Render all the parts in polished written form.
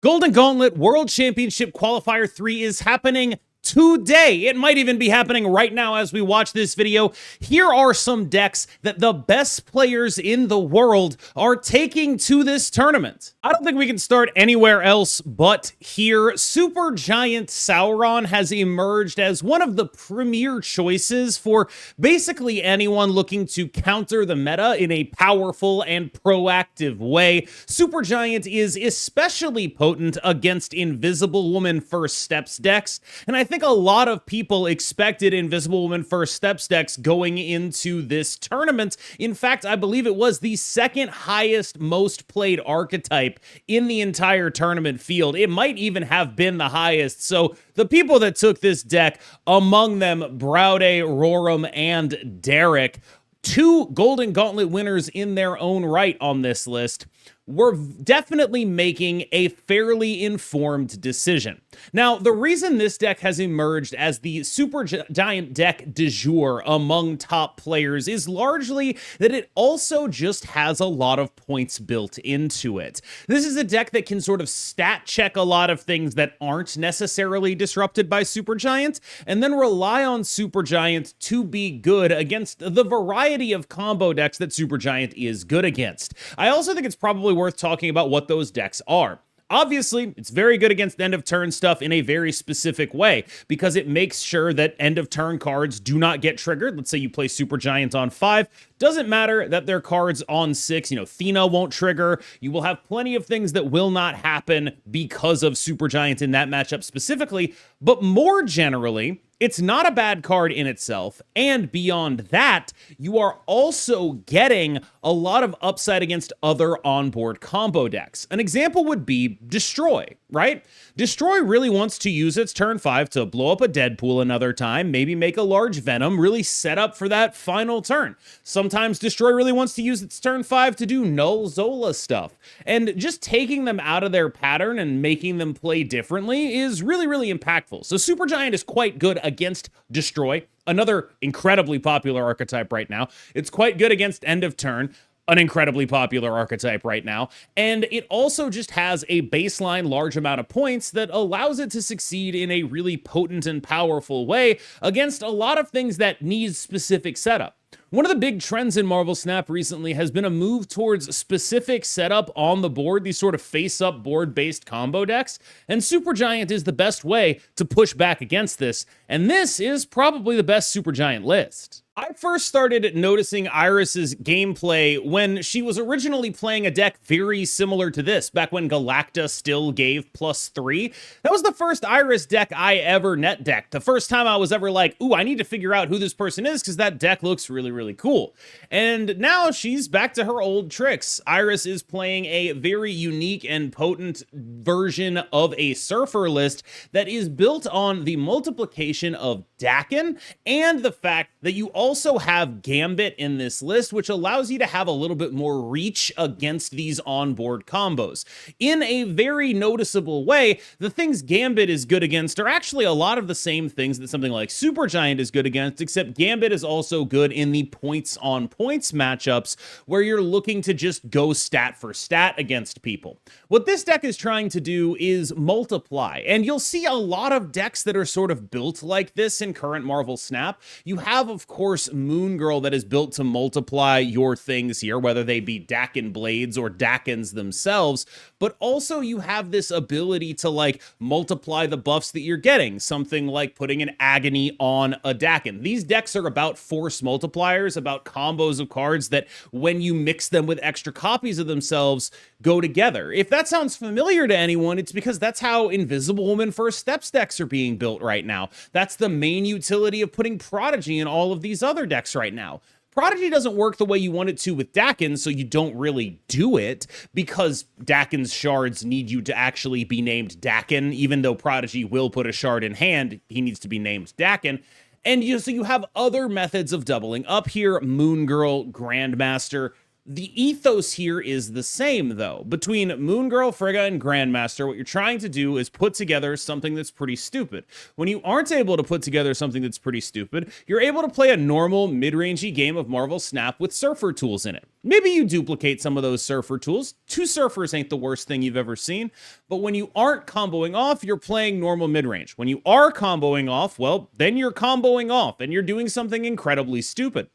Golden Gauntlet World Championship Qualifier 3 is happening today. It might even be happening right now as we watch this video. Here are some decks that the best players in the world are taking to this tournament. I don't think we can start anywhere else but here. Super Giant Sauron has emerged as one of the premier choices for basically anyone looking to counter the meta in a powerful and proactive way. Super Giant is especially potent against Invisible Woman First Steps decks, and I think a lot of people expected Invisible Woman First Steps decks going into this tournament. In fact, I believe it was the second highest most played archetype in the entire tournament field. It might even have been the highest. So the people that took this deck, among them Braude, Roram, and Derek, two Golden Gauntlet winners in their own right on this list, were definitely making a fairly informed decision. Now, the reason this deck has emerged as the Super Giant deck du jour among top players is largely that it also just has a lot of points built into it. This is a deck that can sort of stat check a lot of things that aren't necessarily disrupted by Super Giant, and then rely on Super Giant to be good against the variety of combo decks that Super Giant is good against. I also think it's probably worth talking about what those decks are. Obviously, it's very good against end-of-turn stuff in a very specific way, because it makes sure that end-of-turn cards do not get triggered. Let's say you play Super Giant on 5. Doesn't matter that their cards on 6, Thena won't trigger. You will have plenty of things that will not happen because of Super Giant in that matchup specifically, but more generally, it's not a bad card in itself, and beyond that, you are also getting a lot of upside against other onboard combo decks. An example would be Destroy, right? Destroy really wants to use its turn 5 to blow up a Deadpool another time, maybe make a large Venom, really set up for that final turn. Sometimes Destroy really wants to use its turn 5 to do Null Zola stuff, and just taking them out of their pattern and making them play differently is really, really impactful. So Super Giant is quite good against Destroy, another incredibly popular archetype right now. It's quite good against End of Turn, an incredibly popular archetype right now, and it also just has a baseline large amount of points that allows it to succeed in a really potent and powerful way against a lot of things that need specific setup. One of the big trends in Marvel Snap recently has been a move towards specific setup on the board, these sort of face-up board-based combo decks, and Super Giant is the best way to push back against this, and this is probably the best Super Giant list. I first started noticing Iris's gameplay when she was originally playing a deck very similar to this, back when Galacta still gave +3. That was the first Iris deck I ever net decked. The first time I was ever like, ooh, I need to figure out who this person is because that deck looks really, really cool. And now she's back to her old tricks. Iris is playing a very unique and potent version of a Surfer list that is built on the multiplication of Dakin and the fact that you also have Gambit in this list, which allows you to have a little bit more reach against these onboard combos. In a very noticeable way, the things Gambit is good against are actually a lot of the same things that something like Super Giant is good against, except Gambit is also good in the points-on-points matchups where you're looking to just go stat for stat against people. What this deck is trying to do is multiply, and you'll see a lot of decks that are sort of built like this in current Marvel Snap. You have, of course, Moon Girl that is built to multiply your things here, whether they be Dakin Blades or Dakins themselves, but also you have this ability to like multiply the buffs that you're getting, something like putting an Agony on a Dakin. These decks are about force multipliers, about combos of cards that when you mix them with extra copies of themselves go together. If that sounds familiar to anyone, it's because that's how Invisible Woman First Steps decks are being built right now. That's the main utility of putting Prodigy in all of these other decks right now. Prodigy doesn't work the way you want it to with Dakin, so you don't really do it, because Dakin's shards need you to actually be named Dakin. Even though Prodigy will put a shard in hand, he needs to be named Dakin. And so you have other methods of doubling up here, Moon Girl, Grandmaster. The ethos here is the same, though. Between Moon Girl, Frigga, and Grandmaster, what you're trying to do is put together something that's pretty stupid. When you aren't able to put together something that's pretty stupid, you're able to play a normal, mid-rangey game of Marvel Snap with Surfer tools in it. Maybe you duplicate some of those Surfer tools. 2 Surfers ain't the worst thing you've ever seen. But when you aren't comboing off, you're playing normal mid-range. When you are comboing off, well, then you're comboing off, and you're doing something incredibly stupid.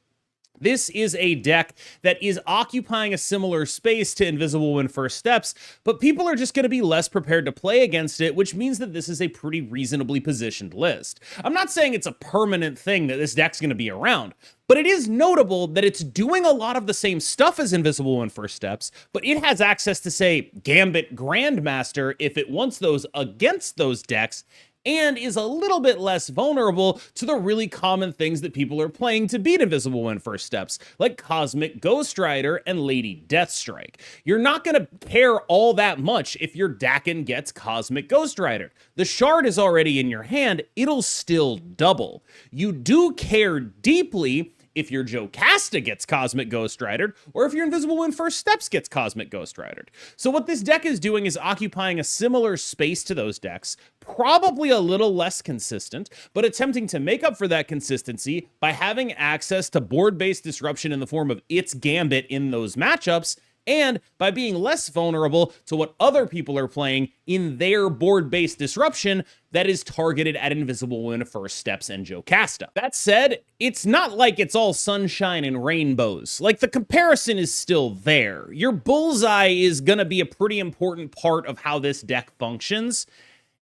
This is a deck that is occupying a similar space to Invisible Woman First Steps, but people are just going to be less prepared to play against it, which means that this is a pretty reasonably positioned list. I'm not saying it's a permanent thing that this deck's going to be around, but it is notable that it's doing a lot of the same stuff as Invisible Woman First Steps, but it has access to, say, Gambit Grandmaster if it wants those against those decks, and is a little bit less vulnerable to the really common things that people are playing to beat Invisible Woman First Steps, like Cosmic Ghost Rider and Lady Deathstrike. You're not going to care all that much if your Dakin gets Cosmic Ghost Rider. The shard is already in your hand, it'll still double. You do care deeply if your Jocasta gets Cosmic Ghost Ridered, or if your Invisible Woman First Steps gets Cosmic Ghost Ridered. So what this deck is doing is occupying a similar space to those decks, probably a little less consistent, but attempting to make up for that consistency by having access to board-based disruption in the form of its Gambit in those matchups, and by being less vulnerable to what other people are playing in their board-based disruption that is targeted at Invisible Woman First Steps and Jocasta. That said, it's not like it's all sunshine and rainbows. Like, the comparison is still there. Your bullseye is gonna be a pretty important part of how this deck functions,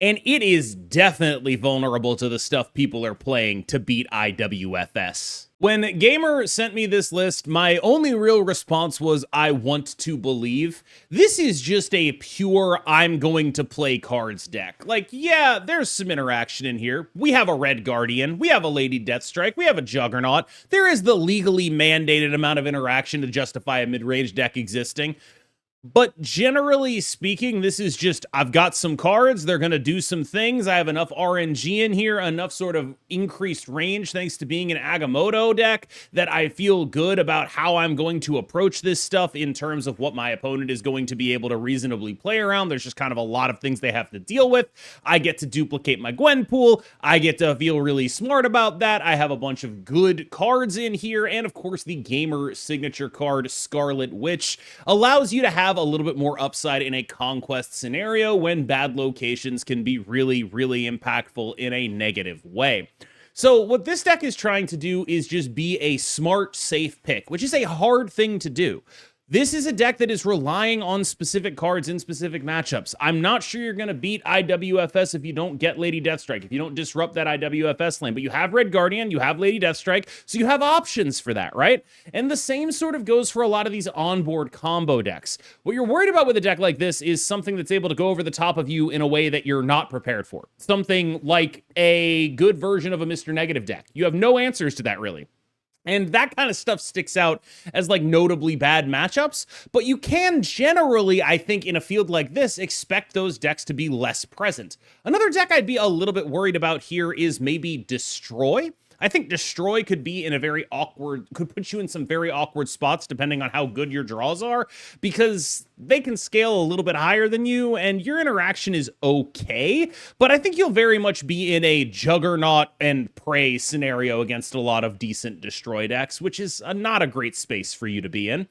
and it is definitely vulnerable to the stuff people are playing to beat IWFS. When Gamer sent me this list, my only real response was, I want to believe. This is just a pure, I'm going to play cards deck. Like, yeah, there's some interaction in here. We have a Red Guardian, we have a Lady Deathstrike, we have a Juggernaut. There is the legally mandated amount of interaction to justify a mid-range deck existing. But generally speaking, this is just, I've got some cards, they're going to do some things, I have enough RNG in here, enough sort of increased range thanks to being an Agamotto deck, that I feel good about how I'm going to approach this stuff in terms of what my opponent is going to be able to reasonably play around. There's just kind of a lot of things they have to deal with. I get to duplicate my Gwen pool, I get to feel really smart about that, I have a bunch of good cards in here, and of course the Gamer signature card, Scarlet Witch, allows you to have a little bit more upside in a conquest scenario when bad locations can be really, really impactful in a negative way. So what this deck is trying to do is just be a smart, safe pick, which is a hard thing to do. This is a deck that is relying on specific cards in specific matchups. I'm not sure you're going to beat IWFS if you don't get Lady Deathstrike, if you don't disrupt that IWFS lane, but you have Red Guardian, you have Lady Deathstrike, so you have options for that, right? And the same sort of goes for a lot of these onboard combo decks. What you're worried about with a deck like this is something that's able to go over the top of you in a way that you're not prepared for. Something like a good version of a Mr. Negative deck. You have no answers to that, really. And that kind of stuff sticks out as like notably bad matchups, but you can generally, I think, in a field like this, expect those decks to be less present. Another deck I'd be a little bit worried about here is maybe Destroy. I think Destroy could be in a very awkward, could put you in some very awkward spots depending on how good your draws are, because they can scale a little bit higher than you and your interaction is okay, but I think you'll very much be in a Juggernaut and Prey scenario against a lot of decent Destroy decks, which is not a great space for you to be in.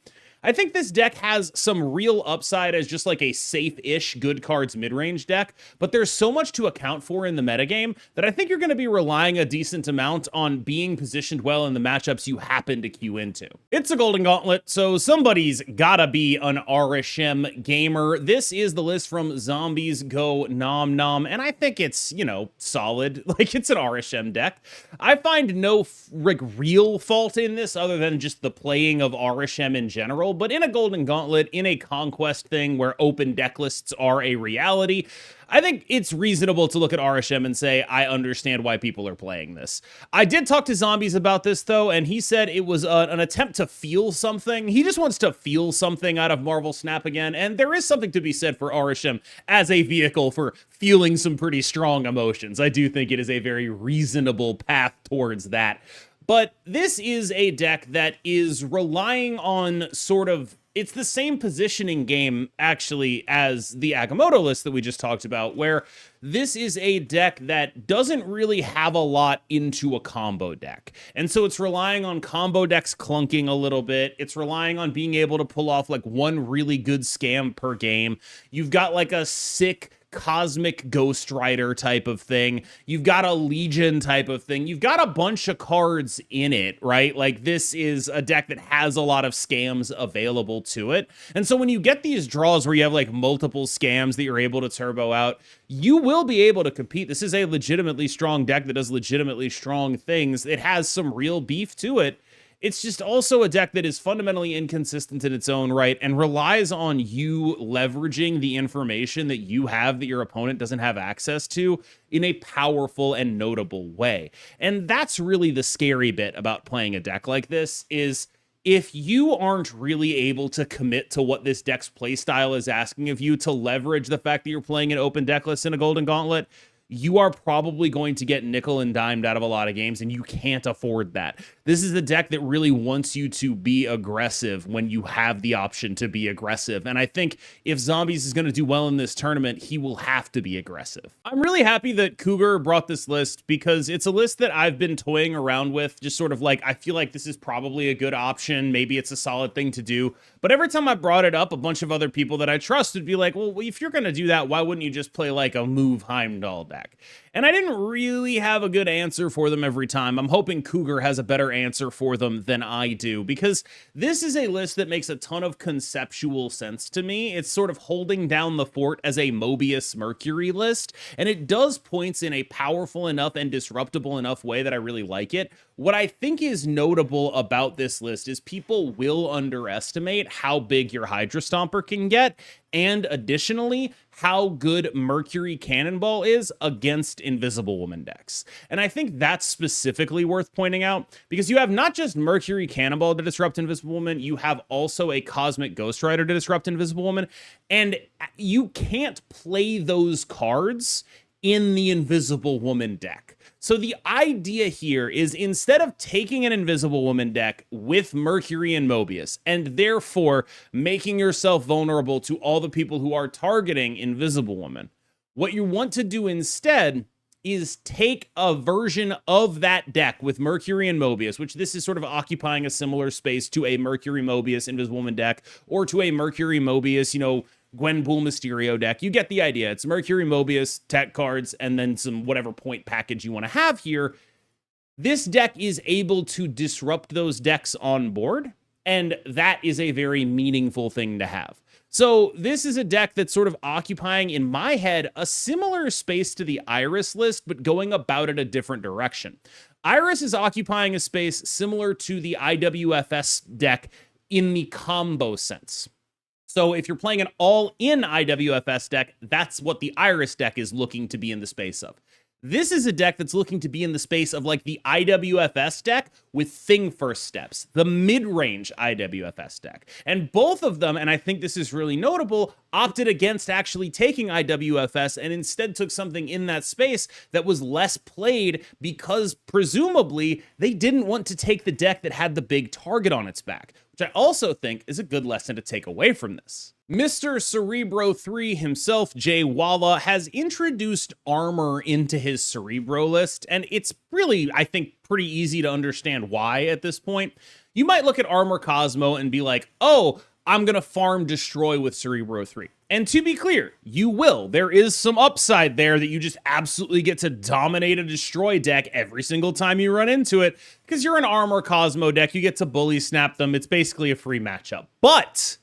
I think this deck has some real upside as just like a safe-ish good cards mid-range deck, but there's so much to account for in the metagame that I think you're going to be relying a decent amount on being positioned well in the matchups you happen to queue into. It's a Golden Gauntlet, so somebody's gotta be an Arishem gamer. This is the list from Zombies Go Nom Nom, and I think it's, you know, solid. Like, it's an Arishem deck. I find no real fault in this other than just the playing of Arishem in general. But in a Golden Gauntlet, in a conquest thing where open deck lists are a reality, I think it's reasonable to look at Arishem and say, I understand why people are playing this. I did talk to Zombies about this, though, and he said it was an attempt to feel something. He just wants to feel something out of Marvel Snap again, and there is something to be said for Arishem as a vehicle for feeling some pretty strong emotions. I do think it is a very reasonable path towards that. But this is a deck that is relying on it's the same positioning game, actually, as the Agamotto list that we just talked about, where this is a deck that doesn't really have a lot into a combo deck. And so it's relying on combo decks clunking a little bit. It's relying on being able to pull off like one really good scam per game. You've got like a sick Cosmic Ghost Rider type of thing. You've got a Legion type of thing. You've got a bunch of cards in it, right? Like, this is a deck that has a lot of scams available to it. And so when you get these draws where you have like multiple scams that you're able to turbo out, you will be able to compete. This is a legitimately strong deck that does legitimately strong things. It has some real beef to it. It's just also a deck that is fundamentally inconsistent in its own right and relies on you leveraging the information that you have that your opponent doesn't have access to in a powerful and notable way. And that's really the scary bit about playing a deck like this, is if you aren't really able to commit to what this deck's playstyle is asking of you to leverage the fact that you're playing an open deck list in a Golden Gauntlet, you are probably going to get nickel and dimed out of a lot of games, and you can't afford that. This is the deck that really wants you to be aggressive when you have the option to be aggressive. And I think if Zombies is going to do well in this tournament, he will have to be aggressive. I'm really happy that Cougar brought this list, because it's a list that I've been toying around with, just sort of like, I feel like this is probably a good option. Maybe it's a solid thing to do. But every time I brought it up, a bunch of other people that I trust would be like, well, if you're going to do that, why wouldn't you just play like a move Heimdall deck? And I didn't really have a good answer for them every time. I'm hoping Cougar has a better answer for them than I do, because this is a list that makes a ton of conceptual sense to me. It's sort of holding down the fort as a Mobius Mercury list, and it does points in a powerful enough and disruptible enough way that I really like it. What I think is notable about this list is people will underestimate how big your Hydra Stomper can get, and additionally, how good Mercury Cannonball is against Invisible Woman decks. And I think that's specifically worth pointing out, because you have not just Mercury Cannonball to disrupt Invisible Woman, you have also a Cosmic Ghost Rider to disrupt Invisible Woman, and you can't play those cards in the Invisible Woman deck. So the idea here is, instead of taking an Invisible Woman deck with Mercury and Mobius, and therefore making yourself vulnerable to all the people who are targeting Invisible Woman, what you want to do instead is take a version of that deck with Mercury and Mobius, which this is sort of occupying a similar space to a Mercury Mobius Invisible Woman deck, or to a Mercury Mobius, Gwenpool Mysterio deck. You get the idea. It's Mercury, Mobius, tech cards, and then some whatever point package you want to have here. This deck is able to disrupt those decks on board, and that is a very meaningful thing to have. So this is a deck that's sort of occupying, in my head, a similar space to the Iris list, but going about it a different direction. Iris is occupying a space similar to the IWFS deck in the combo sense. So if you're playing an all-in IWFS deck, that's what the Iris deck is looking to be in the space of. This is a deck that's looking to be in the space of like the IWFS deck with Thing First Steps, the mid-range IWFS deck. And both of them, and I think this is really notable, opted against actually taking IWFS and instead took something in that space that was less played, because presumably they didn't want to take the deck that had the big target on its back, which I also think is a good lesson to take away from this. Mr. Cerebro 3 himself, Jwala, has introduced armor into his Cerebro list, and it's really, I think, pretty easy to understand why at this point. You might look at Armor Cosmo and be like, oh, I'm going to farm Destroy with Cerebro 3. And to be clear, you will. There is some upside there that you just absolutely get to dominate a Destroy deck every single time you run into it, because you're an Armor Cosmo deck. You get to bully snap them. It's basically a free matchup. But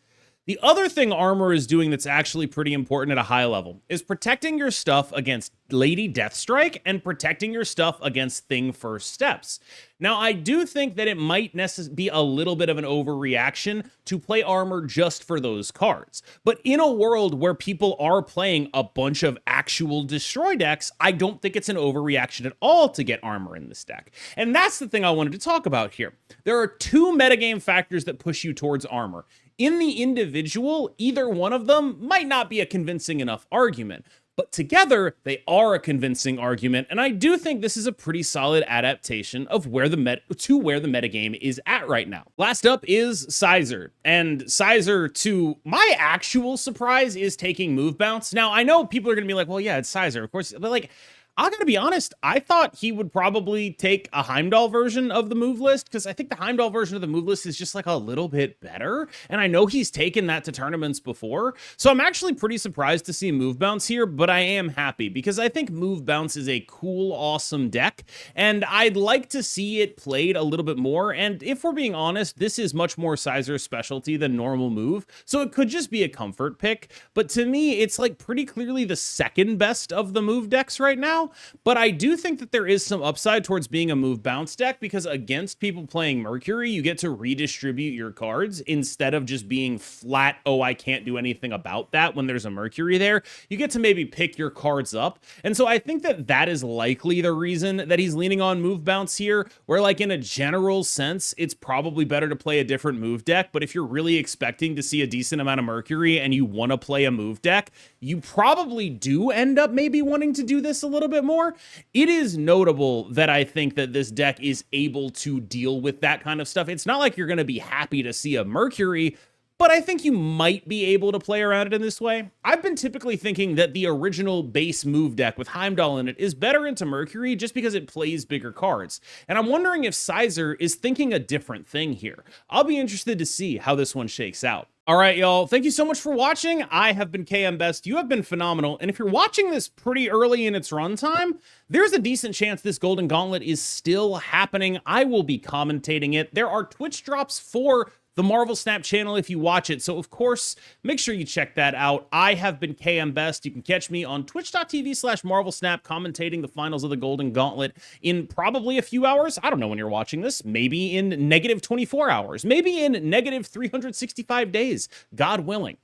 the other thing Armor is doing that's actually pretty important at a high level is protecting your stuff against Lady Deathstrike and protecting your stuff against Thing First Steps. Now, I do think that it might be a little bit of an overreaction to play Armor just for those cards. But in a world where people are playing a bunch of actual Destroy decks, I don't think it's an overreaction at all to get Armor in this deck. And that's the thing I wanted to talk about here. There are two metagame factors that push you towards Armor. In the individual, either one of them might not be a convincing enough argument. but together they are a convincing argument, and I do think this is a pretty solid adaptation of where the metagame is at right now. Last up is Sizer, and Sizer, to my actual surprise, is taking move bounce. Now, I know people are going to be like, well, yeah, it's Sizer, of course, but like, I gotta be honest, I thought he would probably take a Heimdall version of the move list, because I think the Heimdall version of the move list is just like a little bit better, and I know he's taken that to tournaments before, so I'm actually pretty surprised to see move bounce here, but I am happy, because I think move bounce is a cool, awesome deck, and I'd like to see it played a little bit more, and if we're being honest, this is much more Sizer's specialty than normal move, so it could just be a comfort pick, but to me, it's like pretty clearly the second best of the move decks right now. But I do think that there is some upside towards being a move bounce deck, because against people playing Mercury, you get to redistribute your cards instead of just being flat, oh, I can't do anything about that when there's a Mercury there. You get to maybe pick your cards up. And so I think that that is likely the reason that he's leaning on move bounce here, where like in a general sense, it's probably better to play a different move deck. But if you're really expecting to see a decent amount of Mercury and you want to play a move deck, you probably do end up maybe wanting to do this a little bit more. It is notable that I think that this deck is able to deal with that kind of stuff. It's not like you're going to be happy to see a Mercury, but I think you might be able to play around it in this way. I've been typically thinking that the original base move deck with Heimdall in it is better into Mercury just because it plays bigger cards. And I'm wondering if Sizer is thinking a different thing here. I'll be interested to see how this one shakes out. All right, y'all. Thank you so much for watching. I have been KMBest. You have been phenomenal. And if you're watching this pretty early in its runtime, there's a decent chance this Golden Gauntlet is still happening. I will be commentating it. There are Twitch drops for the Marvel Snap channel if you watch it. So, of course, make sure you check that out. I have been KMBest. You can catch me on twitch.tv/Marvel Snap commentating the finals of the Golden Gauntlet in probably a few hours. I don't know when you're watching this. Maybe in negative 24 hours. Maybe in negative 365 days. God willing.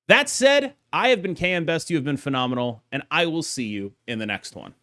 That said, I have been KMBest. You have been phenomenal. And I will see you in the next one.